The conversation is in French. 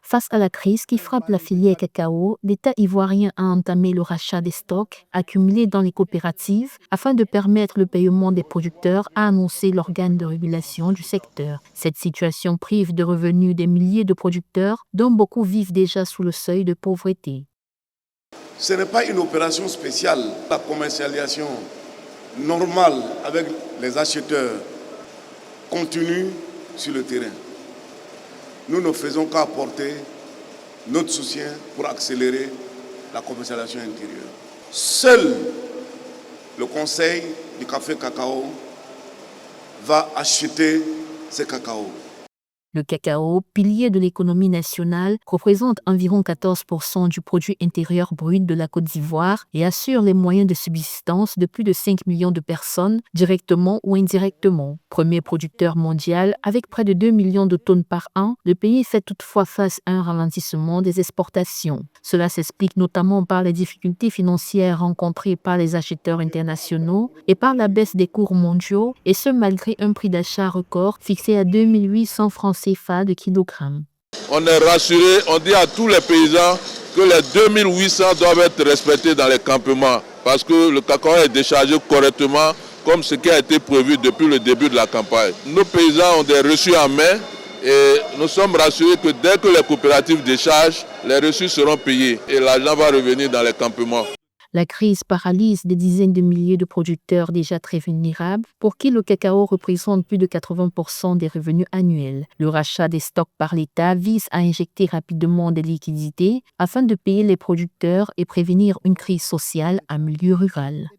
Face à la crise qui frappe la filière cacao, l'État ivoirien a entamé le rachat des stocks accumulés dans les coopératives afin de permettre le paiement des producteurs, a annoncé l'organe de régulation du secteur. Cette situation prive de revenus des milliers de producteurs, dont beaucoup vivent déjà sous le seuil de pauvreté. Ce n'est pas une opération spéciale. La commercialisation normale avec les acheteurs continue sur le terrain. Nous ne faisons qu'apporter notre soutien pour accélérer la commercialisation intérieure. Seul le Conseil du café cacao va acheter ces cacao. Le cacao, pilier de l'économie nationale, représente environ 14% du produit intérieur brut de la Côte d'Ivoire et assure les moyens de subsistance de plus de 5 millions de personnes, directement ou indirectement. Premier producteur mondial, avec près de 2 millions de tonnes par an, le pays fait toutefois face à un ralentissement des exportations. Cela s'explique notamment par les difficultés financières rencontrées par les acheteurs internationaux et par la baisse des cours mondiaux, et ce malgré un prix d'achat record fixé à 2800 francs CFA de kilogramme. On est rassuré, on dit à tous les paysans que les 2800 doivent être respectés dans les campements parce que le cacao est déchargé correctement comme ce qui a été prévu depuis le début de la campagne. Nos paysans ont des reçus en main et nous sommes rassurés que dès que les coopératives déchargent, les reçus seront payés et l'argent va revenir dans les campements. La crise paralyse des dizaines de milliers de producteurs déjà très vulnérables, pour qui le cacao représente plus de 80% des revenus annuels. Le rachat des stocks par l'État vise à injecter rapidement des liquidités afin de payer les producteurs et prévenir une crise sociale en milieu rural.